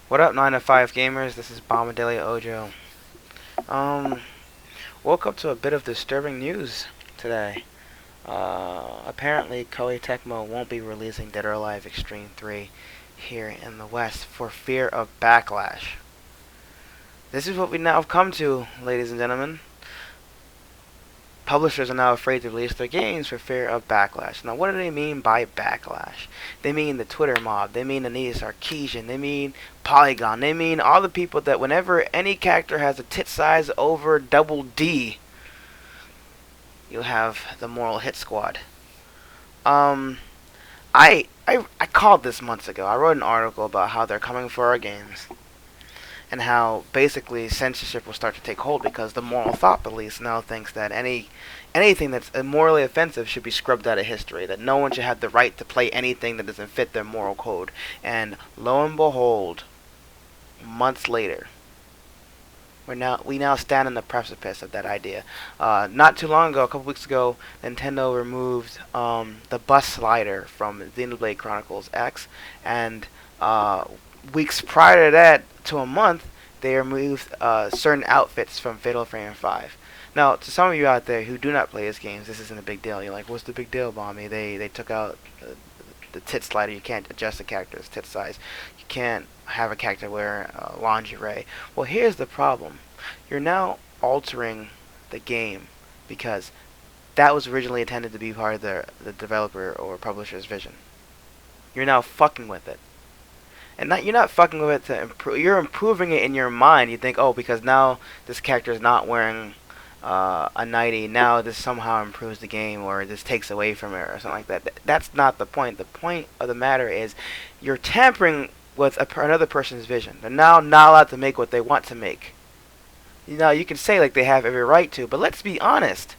What up, 9 to 5 gamers? This is Bombadillo Ojo. Um, Woke up to a bit of disturbing news today. Apparently, Koei Tecmo won't be releasing Dead or Alive Extreme 3 here in the West for fear of backlash. This is what we now have come to, ladies and gentlemen. Publishers are now afraid to release their games for fear of backlash. Now, what do they mean by backlash? They mean the Twitter mob. They mean Anita Sarkeesian. They mean Polygon. They mean all the people that whenever any character has a tit size over double D, you'll have the moral hit squad. Um, I called this months ago. I wrote an article about how they're coming for our games and how basically censorship will start to take hold because the moral thought police now thinks that anything that's morally offensive should be scrubbed out of history, that no one should have the right to play anything that doesn't fit their moral code. And lo and behold, months later, we now stand on the precipice of that idea. Not too long ago, a couple weeks ago, Nintendo removed the bus slider from Xenoblade Chronicles X, and weeks prior to that, to a month, they removed certain outfits from Fatal Frame 5. Now, to some of you out there who do not play these games, this isn't a big deal. You're like, what's the big deal, Bomby? They took out the tit slider. You can't adjust the character's tit size. You can't have a character wear lingerie. Well, here's the problem. You're now altering the game because that was originally intended to be part of the developer or publisher's vision. You're now fucking with it. And you're not fucking with it to improve. You're improving it in your mind. You think, oh, because now this character is not wearing a nightie, now this somehow improves the game, or this takes away from it, or something like that. That's not the point. The point of the matter is, you're tampering with another person's vision. They're now not allowed to make what they want to make. You know, you can say like they have every right to, but let's be honest.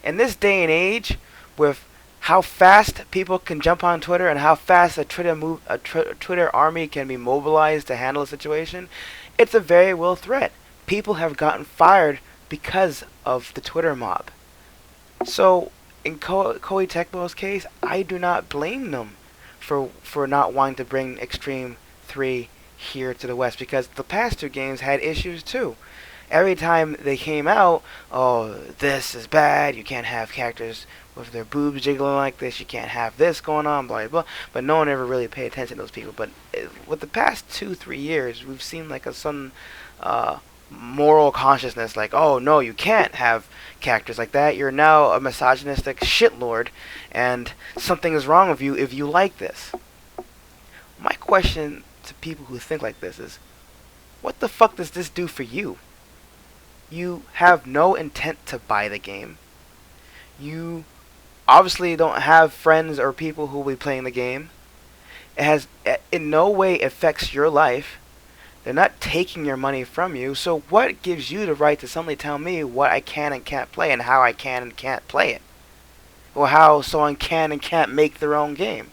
In this day and age, with how fast people can jump on Twitter and how fast a Twitter army can be mobilized to handle a situation, it's a very real threat. People have gotten fired because of the Twitter mob. So, in Koei Tecmo's case, I do not blame them for not wanting to bring Extreme 3 here to the West, because the past two games had issues too. Every time they came out, oh, this is bad, you can't have characters with their boobs jiggling like this, you can't have this going on, blah, blah, blah. But no one ever really paid attention to those people. But with the past 2-3 years, we've seen like a sudden moral consciousness, like, oh, no, you can't have characters like that. You're now a misogynistic shitlord, and something is wrong with you if you like this. My question to people who think like this is, what the fuck does this do for you? You have no intent to buy the game. You obviously don't have friends or people who will be playing the game. It has in no way affects your life. They're not taking your money from you. So what gives you the right to suddenly tell me what I can and can't play and how I can and can't play it? Or how someone can and can't make their own game?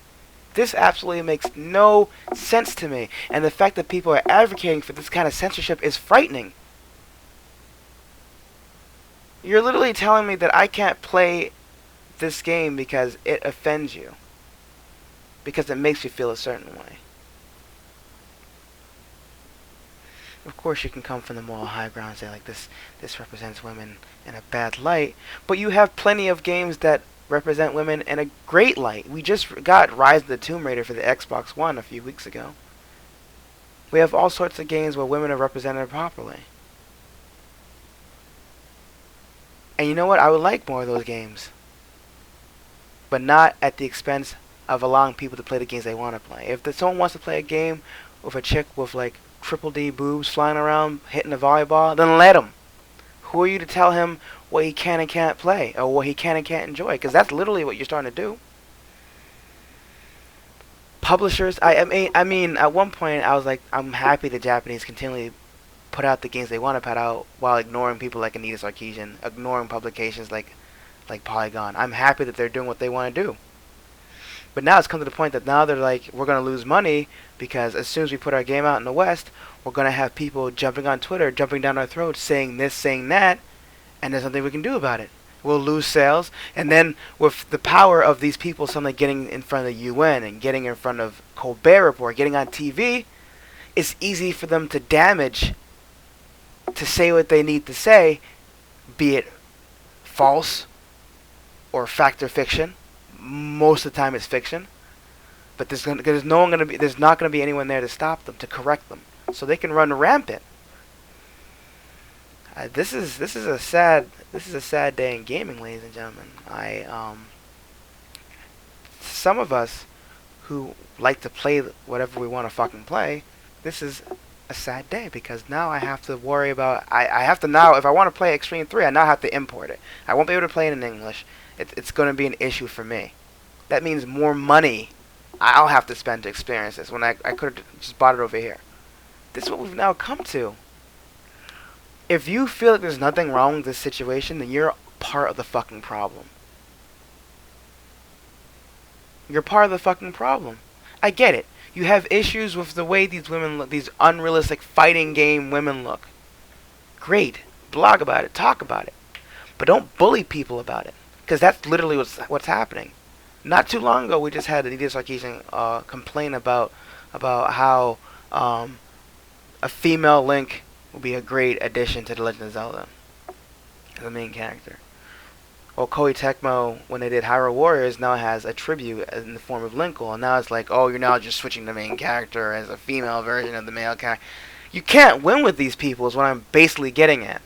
This absolutely makes no sense to me. And the fact that people are advocating for this kind of censorship is frightening. You're literally telling me that I can't play this game because it offends you. Because it makes you feel a certain way. Of course you can come from the moral high ground and say like this represents women in a bad light. But you have plenty of games that represent women in a great light. We just got Rise of the Tomb Raider for the Xbox One a few weeks ago. We have all sorts of games where women are represented properly. And you know what? I would like more of those games. But not at the expense of allowing people to play the games they want to play. If someone wants to play a game with a chick with like triple D boobs flying around hitting a volleyball, then let him. Who are you to tell him what he can and can't play, or what he can and can't enjoy? Because that's literally what you're starting to do. Publishers, I mean, at one point I was like, I'm happy the Japanese continually put out the games they want to put out while ignoring people like Anita Sarkeesian, ignoring publications like Polygon. I'm happy that they're doing what they want to do. But now it's come to the point that now they're like, we're going to lose money because as soon as we put our game out in the West, we're going to have people jumping on Twitter, jumping down our throats, saying this, saying that, and there's nothing we can do about it. We'll lose sales, and then with the power of these people suddenly getting in front of the UN and getting in front of Colbert Report, getting on TV, it's easy for them to damage, to say what they need to say, be it false or fact or fiction. Most of the time it's fiction. But there's not gonna be anyone there to stop them, to correct them, so they can run rampant. This is a sad day in gaming, ladies and gentlemen. Some of us who like to play whatever we want to fucking play, this is a sad day, because now I have to worry about, I have to now, if I want to play Xtreme 3, I now have to import it. I won't be able to play it in English. It's going to be an issue for me. That means more money I'll have to spend to experience this, when I could have just bought it over here. This is what we've now come to. If you feel like there's nothing wrong with this situation, then you're part of the fucking problem. You're part of the fucking problem. I get it. You have issues with the way these women look, these unrealistic fighting game women look. Great. Blog about it. Talk about it. But don't bully people about it. Because that's literally what's happening. Not too long ago, we just had Anita Sarkeesian complain about how a female Link will be a great addition to The Legend of Zelda as a main character. Well, Koei Tecmo, when they did Hyrule Warriors, now has a tribute in the form of Linkle, and now it's like, oh, you're now just switching the main character as a female version of the male character. You can't win with these people is what I'm basically getting at.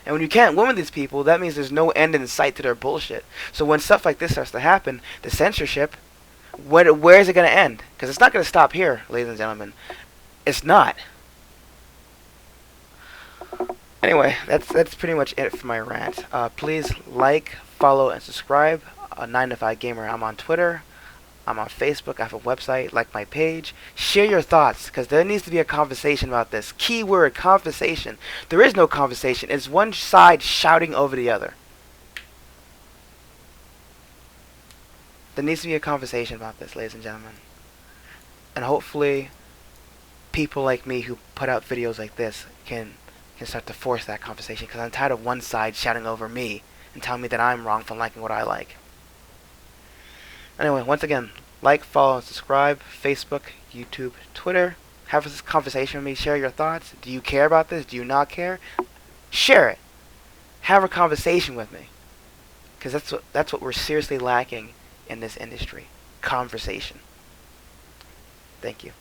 And when you can't win with these people, that means there's no end in sight to their bullshit. So when stuff like this starts to happen, the censorship, where is it going to end? Because it's not going to stop here, ladies and gentlemen. It's not. Anyway, that's pretty much it for my rant. Please like, follow, and subscribe. 9to5 Gamer. I'm on Twitter. I'm on Facebook. I have a website. Like my page. Share your thoughts, because there needs to be a conversation about this. Keyword, conversation. There is no conversation. It's one side shouting over the other. There needs to be a conversation about this, ladies and gentlemen. And hopefully, people like me who put out videos like this can start to force that conversation, because I'm tired of one side shouting over me and telling me that I'm wrong for liking what I like. Anyway, once again, like, follow, and subscribe. Facebook, YouTube, Twitter. Have this conversation with me. Share your thoughts. Do you care about this? Do you not care? Share it. Have a conversation with me, because that's what we're seriously lacking in this industry. Conversation. Thank you.